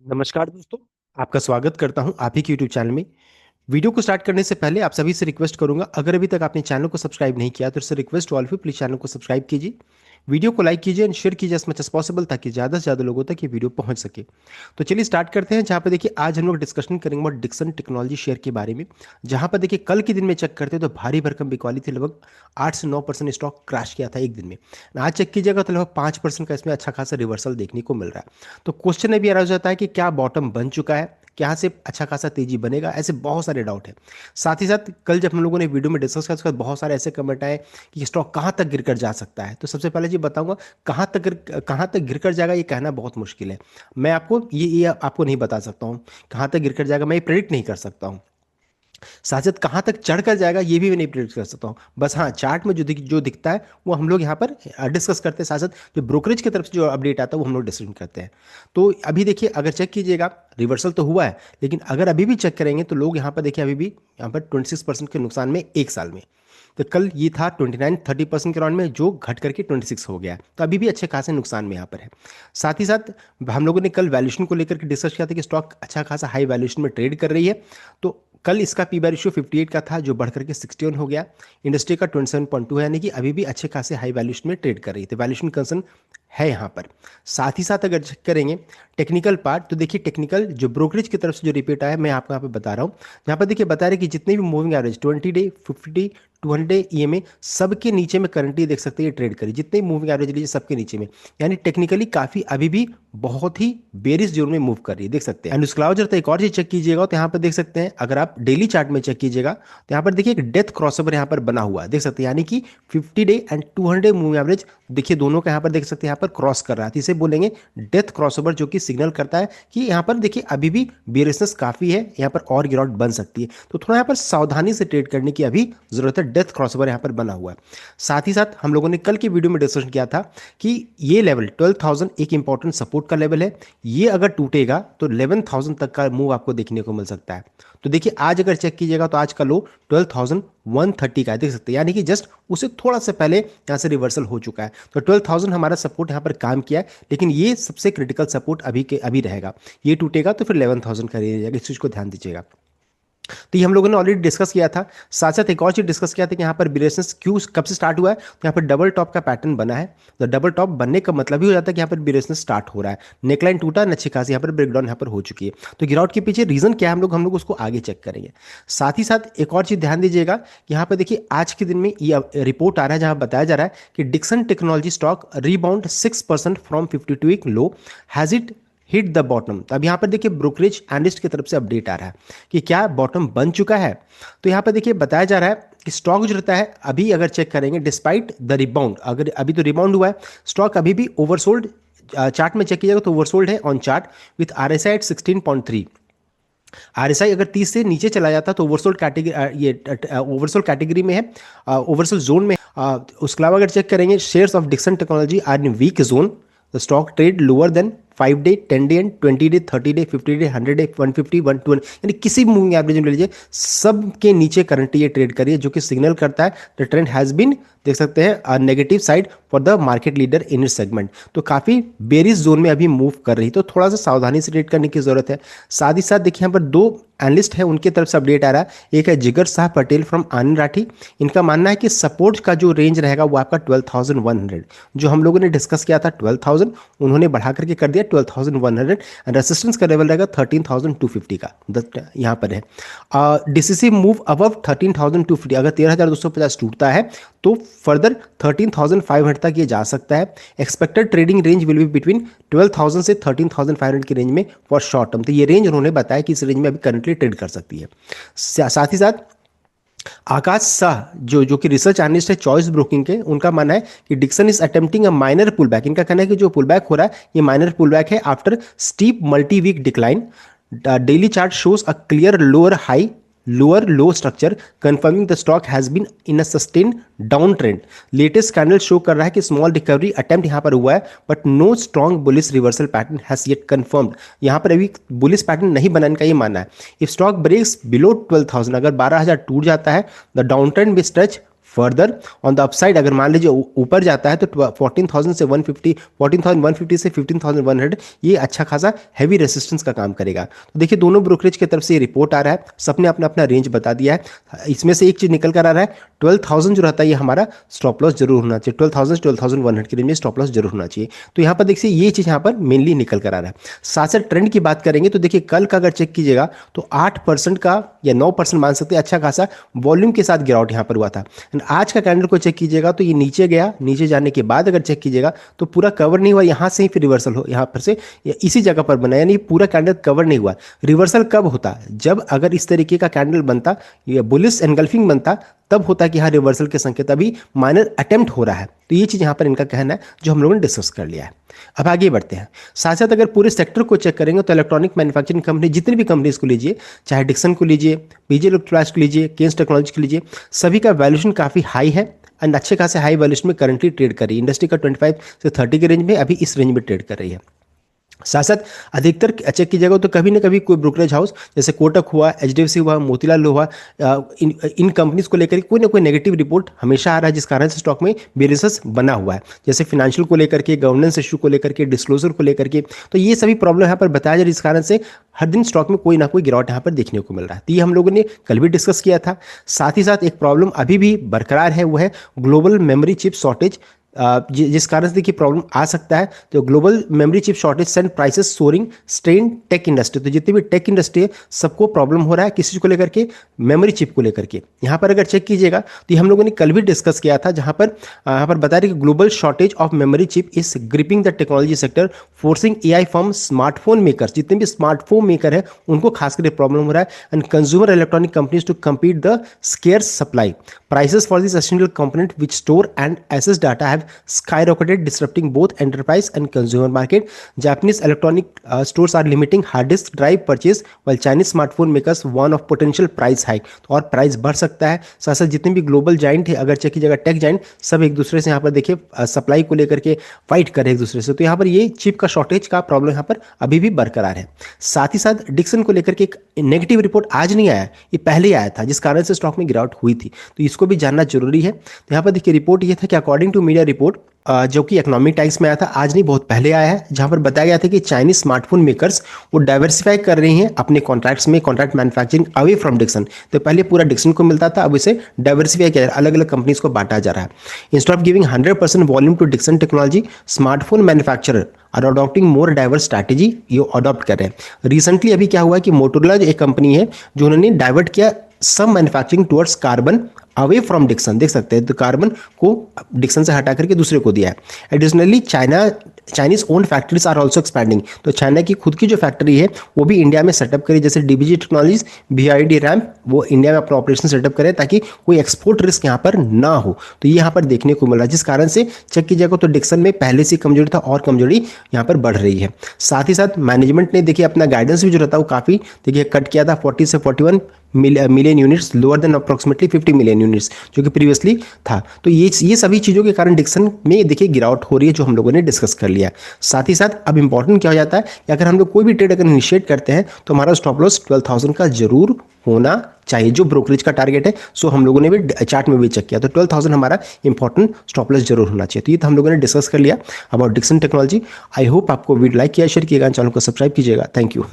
नमस्कार दोस्तों। आपका स्वागत करता हूं आप ही के YouTube चैनल में। वीडियो को स्टार्ट करने से पहले आप सभी से रिक्वेस्ट करूंगा, अगर अभी तक आपने चैनल को सब्सक्राइब नहीं किया तो इससे request to all of you, please channel को सब्सक्राइब कीजिए, वीडियो को लाइक कीजिए एंड शेयर कीजिए एज मच एज पॉसिबल, ताकि ज़्यादा से ज़्यादा लोगों तक ये वीडियो पहुंच सके। तो चलिए स्टार्ट करते हैं। जहाँ पे देखिए आज हम लोग डिस्कशन करेंगे और डिक्सन टेक्नोलॉजी शेयर के बारे में। जहाँ पर देखिए कल के दिन में चेक करते हैं तो भारी भरकम बिकवाली थी, लगभग 8 से 9% स्टॉक क्रैश किया था एक दिन में। आज चेक कीजिएगा तो लगभग 5% का इसमें अच्छा खासा रिवर्सल देखने को मिल रहा है। तो क्वेश्चन अभी आ जाता है कि क्या बॉटम बन चुका है, क्या से अच्छा खासा तेजी बनेगा, ऐसे बहुत सारे डाउट है। साथ ही साथ कल जब हम लोगों ने वीडियो में डिस्कस किया उसके बाद बहुत सारे ऐसे कमेंट आए कि स्टॉक कहाँ तक गिरकर जा सकता है। तो सबसे पहले जी बताऊंगा, कहाँ तक गिरकर जाएगा ये कहना बहुत मुश्किल है। मैं आपको ये आपको नहीं बता सकता हूँ कहाँ तक गिरकर जाएगा, मैं ये प्रेडिक्ट नहीं कर सकता हूँ। साथ साथ कहाँ तक चढ़कर जाएगा ये भी मैं नहीं प्रेडिक्ट कर सकता हूँ। बस हाँ, चार्ट में जो दिखता है वो हम लोग यहाँ पर डिस्कस करते हैं। साथ साथ जो ब्रोकरेज की तरफ से जो अपडेट आता है वो हम लोग डिस्कस करते हैं। तो अभी देखिए अगर चेक कीजिएगा, रिवर्सल तो हुआ है, लेकिन अगर अभी भी चेक करेंगे तो लोग यहाँ पर देखिए अभी भी यहाँ पर 26% के नुकसान में एक साल में। तो कल ये था 29-30% के राउंड में, जो घट करके 26 हो गया है। तो अभी भी अच्छे खासे नुकसान में यहाँ पर है। साथ ही साथ हम लोगों ने कल वैल्यूएशन को लेकर के डिस्कस किया था कि स्टॉक अच्छा खासा हाई वैल्यूएशन में ट्रेड कर रही है। तो कल इसका पी बाय रेशियो 58 का था, जो बढ़कर के 61 हो गया। इंडस्ट्री का 27.2 है, यानी कि अभी भी अच्छे खासे हाई वैल्यूएशन में ट्रेड कर रही है। तो वैल्यूएशन कंसर्न है यहाँ पर। साथ ही साथ अगर चेक करेंगे टेक्निकल पार्ट, तो देखिए टेक्निकल जो ब्रोकरेज की तरफ से जो रिपोर्ट आया मैं आपको यहाँ पे बता रहा हूँ। यहाँ पर देखिए बता रहे कि जितने भी मूविंग एवरेज 20 डे 50 200 ईएमए सबके नीचे में करंटली देख सकते हैं ट्रेड करी, जितने मूविंग एवरेज लीजिए सबके नीचे में, यानी टेक्निकली काफी अभी भी बहुत ही बेरिश जोन में मूव कर रही है, देख सकते हैं। एंड उसके अलावा जब एक और चीज चेक कीजिएगा तो यहाँ पर देख सकते हैं, अगर आप डेली चार्ट में चेक कीजिएगा तो यहाँ पर देखिए एक डेथ क्रॉसओवर यहाँ पर बना हुआ है, देख सकते हैं। यानी कि 50 डे एंड 200 मूविंग एवरेज देखिए दोनों का यहाँ पर देख सकते हैं यहाँ पर क्रॉस कर रहा है। तो इसे बोलेंगे डेथ क्रॉसओवर, जो कि सिग्नल करता है कि यहाँ पर देखिए अभी भी बेरिशनेस काफी है, यहाँ पर और गिरावट बन सकती है। तो थोड़ा यहाँ पर सावधानी से ट्रेड करने की अभी जरूरत है। डेथ क्रॉसओवर यहाँ पर बना हुआ है। साथ ही साथ हम लोगों ने कल की वीडियो में डिस्कशन किया था कि ये लेवल 12,000 एक इंपॉर्टेंट सपोर्ट का लेवल है। ये अगर टूटेगा तो 11,000 तक का मूव आपको देखने को मिल सकता है। तो देखिए आज अगर चेक कीजिएगा तो आज का लो 12,130 का है, देख सकते हैं। यानी कि जस्ट उसे थोड़ा सा पहले यहाँ से रिवर्सल हो चुका है। तो 12,000 हमारा सपोर्ट यहाँ पर काम किया है, लेकिन ये सबसे क्रिटिकल सपोर्ट अभी रहेगा। ये टूटेगा तो फिर 11,000 का एरिया जाएगा, इस चीज को ध्यान दीजिएगा। तो ये हम लोगों ने ऑलरेडी डिस्कस किया था। साथ साथ एक और चीज डिस्कस किया था कि यहाँ पर बिरेसनेस क्यों कब से स्टार्ट हुआ है। तो यहाँ पर डबल टॉप का पैटर्न बना है। तो डबल टॉप बनने का मतलब ही हो जाता है कि यहाँ पर बिरेसनेस स्टार्ट हो रहा है। नेकलाइन टूटा, अच्छी खासी यहाँ पर ब्रेकडाउन यहाँ पर हो चुकी है। तो गिरावट के पीछे रीजन क्या है, हम लोग उसको आगे चेक करेंगे। साथ ही साथ एक और चीज ध्यान दीजिएगा कि यहाँ पर देखिए आज के दिन में ये रिपोर्ट आ रहा है, जहाँ बताया जा रहा है कि Dixon technology stock rebound 6% from 52 week low, has it hit the bottom. तो अब यहाँ पर देखिए ब्रोकरेज एनालिस्ट की तरफ से अपडेट आ रहा है कि क्या बॉटम बन चुका है। तो यहाँ पर देखिए बताया जा रहा है कि स्टॉक जो रहता है अभी अगर चेक करेंगे डिस्पाइट द रिबाउंड, अगर अभी तो रिबाउंड हुआ है, स्टॉक अभी भी ओवरसोल्ड, चार्ट में चेक कीजिएगा तो ओवरसोल्ड है on chart with RSI at 16.3। RSI अगर 30 से नीचे चला जाता तो ओवरसोल्ड कैटेगरी, ये ओवरसोल्ड कैटेगरी में है, ओवरसोल्ड जोन में। उसके अलावा अगर चेक करेंगे shares of Dixon technology are in week zone, the stock trade lower than 5 day 10 day and 20 day 30 day 50 day 100 day 150 120, यानी किसी भी मूविंग एवरेज में ले लीजिए सब के नीचे करंटली ये ट्रेड करिए, जो कि सिग्नल करता है द ट्रेंड हैज बीन, देख सकते हैं, negative side for the market leader in it segment. तो काफी बेरिश जोन में अभी मूव कर रही, तो थोड़ा सा सावधानी से ट्रेड करने की जरूरत है। साथ ही साथ देखिए यहाँ पर दो एनालिस्ट है, उनकी तरफ से अपडेट आ रहा है। एक है जिगर शाह पटेल फ्रॉम आनंद राठी। इनका मानना है कि सपोर्ट का जो रेंज रहेगा वो आपका 12,100, जो हम लोगों ने डिस्कस किया था 12,000, उन्होंने बढ़ा करके कर दिया 12,100। एंड रेसिस्टेंस का लेवल रहेगा 13,250 का, यहाँ पर है। डिसिसिव मूव अबव 13,250, अगर 13,250 टूटता है तो फर्दर 13,500 तक ये जा सकता है। Expected trading range will be between 12,000 से 13,500 की रेंज में फॉर शॉर्ट टर्म। तो ये रेंज उन्होंने बताया कि इस रेंज में अभी करंटली ट्रेड कर सकती है। साथ ही साथ आकाश शाह जो कि रिसर्च एनालिस्ट है चॉइस ब्रोकिंग के, उनका मानना है कि Dixon is attempting a minor pull back. इनका कहना है कि जो पुल बैक हो रहा है ये माइनर पुल बैक है after steep multi week decline. Daily chart shows a clear lower low structure confirming the stock has been in a sustain downtrend. Latest candle show कर रहा है कि small recovery attempt यहां पर हुआ है, but no strong bullish reversal pattern has yet confirmed. यहां पर अभी बुलिश पैटर्न नहीं बना, इनका ये मानना है। इफ स्टॉक ब्रेक्स बिलो 12,000, अगर 12,000 टूट जाता है, द डाउन ट्रेंड भी stretch further on the upside अगर मान लीजिए ऊपर जाता है तो 14,000 से 150, 14,150 से 15,100 ये अच्छा खासा हैवी रेसिस्टेंस का काम करेगा। तो देखिए दोनों ब्रोकरेज की तरफ से ये रिपोर्ट आ रहा है, सबने अपना अपना रेंज बता दिया है। इसमें से एक चीज निकल कर आ रहा है, 12,000 जो रहता है ये हमारा स्टॉप लॉस जरूर होना चाहिए। 12,000 से 12,100 के रेंज में स्टॉप लॉस जरूर होना चाहिए। तो यहाँ पर देखिए ये चीज यहाँ पर मेनली निकल कर आ रहा है। साथ साथ ट्रेंड की बात करेंगे तो देखिए कल का अगर चेक कीजिएगा तो 8% का या 9% मान सकते हैं अच्छा खासा वॉल्यूम के साथ गिरावट यहाँ पर हुआ था। आज का कैंडल को चेक कीजिएगा तो ये नीचे गया, नीचे जाने के बाद अगर चेक कीजिएगा तो पूरा कवर नहीं हुआ, यहाँ से ही फिर रिवर्सल हो, यहाँ पर से इसी जगह पर बना, यानी पूरा कैंडल कवर नहीं हुआ। रिवर्सल कब होता? जब अगर इस तरीके का कैंडल बनता, ये बुलिश एनगल्फिंग बनता, तब होता है कि हाँ रिवर्सल के संकेत अभी माइनर अटेम्प्ट हो रहा है। तो ये चीज यहाँ पर इनका कहना है जो हम लोगों ने डिस्कस कर लिया है। अब आगे बढ़ते हैं। साथ साथ अगर पूरे सेक्टर को चेक करेंगे तो इलेक्ट्रॉनिक मैन्युफैक्चरिंग कंपनी जितनी भी कंपनीज को लीजिए, चाहे डिक्सन को लीजिए, पीजे इलेक्ट्रोप्लास्ट को लीजिए, केन्स टेक्नोलॉजी को लीजिए, सभी का वैल्यूएशन काफी हाई है एंड अच्छे खासे हाई वैल्यूएशन में करंटली ट्रेड कर रही है। इंडस्ट्री का 25 से 30 के रेंज में अभी इस रेंज में ट्रेड कर रही है। साथ साथ अधिकतर चेक कीजिएगा तो कभी ना कभी कोई ब्रोकरेज हाउस जैसे कोटक हुआ, एचडीएफसी हुआ, मोतीलाल हुआ, इन कंपनीज को लेकर कोई ना कोई नेगेटिव रिपोर्ट हमेशा आ रहा है, जिस कारण से स्टॉक में बेरियस बना हुआ है। जैसे फाइनेंशियल को लेकर के, गवर्नेंस इशू को लेकर के, डिस्क्लोजर को लेकर के, तो ये सभी प्रॉब्लम यहाँ पर बताया जा रहा है, जिस कारण से हर दिन स्टॉक में कोई ना कोई गिरावट यहाँ पर देखने को मिल रहा है। तो ये हम लोगों ने कल भी डिस्कस किया था। साथ ही साथ एक प्रॉब्लम अभी भी बरकरार है, वो है ग्लोबल मेमोरी चिप शॉर्टेज, जिस कारण से देखिए प्रॉब्लम आ सकता है। तो global memory chip shortage send prices soaring strain tech industry, तो जितनी भी टेक इंडस्ट्री है सबको प्रॉब्लम हो रहा है, किसी चीज को लेकर के, मेमोरी चिप को लेकर के। यहाँ पर अगर चेक कीजिएगा तो हम लोगों ने कल भी डिस्कस किया था, जहां पर यहाँ पर बता रहे कि global shortage of memory chip is gripping the technology sector, forcing AI firm, smartphone makers, जितने भी स्मार्टफोन मेकर है उनको खासकर प्रॉब्लम हो रहा है, and consumer electronic companies to compete the scarce supply. Prices for this essential component which store and access data have skyrocketed, disrupting both enterprise and consumer market. Japanese electronic stores are limiting hard disk drive purchase, while Chinese smartphone makers warn of potential price hike. तो और price बढ़ सकता है। साथ साथ जितने भी global giant है, अगर चेक कीजिएगा टेक जाइंट, सब एक दूसरे से यहाँ पर देखिए सप्लाई को लेकर के फाइट करे एक दूसरे से। तो यहाँ पर ये चिप का शॉर्टेज का प्रॉब्लम यहाँ पर अभी भी बरकरार है। साथ ही साथ डिक्सन को लेकर के एक नेगेटिव रिपोर्ट आज नहीं आया, ये पहले ही आया था, जिस कारण से स्टॉक में गिरावट हुई थी, तो इसको भी जानना जरूरी है। तो यहाँ पर देखिए रिपोर्ट ये था कि अकॉर्डिंग टू मीडिया रिपोर्ट जो कि इकोनॉमिक टाइम्स में आया था, आज नहीं बहुत पहले आया है, जहां पर बताया गया था कि चाइनीज स्मार्टफोन मेकर्स वो डाइवर्सिफाई कर रही हैं अपने कॉन्ट्रैक्ट्स में, contract manufacturing away from Dixon. तो पहले पूरा डिक्सन को मिलता था, अब इसे डाइवर्सिफाई किया, अलग अलग कंपनीज को बांटा जा रहा है। Instead of giving 100% volume to Dixon technology, smartphone manufacturer are adopting more diverse strategy, ये अडॉप्ट कर रहे हैं। रिसेंटली अभी क्या हुआ कि मोटोरोला एक कंपनी है जो उन्होंने डाइवर्ट किया some manufacturing towards carbon away from Dixon, देख सकते हैं, तो कार्बन को डिक्सन से हटा करके दूसरे को दिया है। Additionally Chinese owned factories are also expanding, तो चाइना की खुद की जो फैक्ट्री है वो भी इंडिया में सेटअप करी, जैसे डीबीजी टेक्नोलॉजीज, बीआईडी रैम, वो इंडिया में अपना ऑपरेशन सेटअप करे ताकि कोई एक्सपोर्ट रिस्क यहाँ पर ना हो। तो ये यहाँ पर देखने को मिल रहा है, जिस कारण से चेक कीजिएगा तो डिक्सन में पहले से कमजोरी था और कमजोरी यहाँ पर बढ़ रही है। साथ ही साथ मैनेजमेंट ने देखिए अपना गाइडेंस भी जो रहता है वो काफी देखिए कट किया था, 40 से 41 million units, lower than approximately 50 million units जो कि प्रीवियसली था। तो ये सभी चीज़ों के कारण डिक्सन में देखिए गिरावट हो रही है, जो हम लोगों ने डिस्कस कर लिया। साथ ही साथ अब इंपॉर्टेंट क्या हो जाता है कि अगर हम लोग कोई भी ट्रेड अगर इनिशिएट करते हैं तो हमारा स्टॉप लॉस 12,000 का जरूर होना चाहिए, जो ब्रोकरेज का टारगेट है। सो हम लोगों ने भी चार्ट में भी चेक किया, तो 12,000 हमारा इंपॉर्टेंट स्टॉप लॉस जरूर होना चाहिए। तो ये तो हम लोगों ने डिस्कस कर लिया about Dixon technology. I hope आपको वीडियो लाइक किया, शेयर किएगा, चैनल को सब्सक्राइब कीजिएगा। Thank you.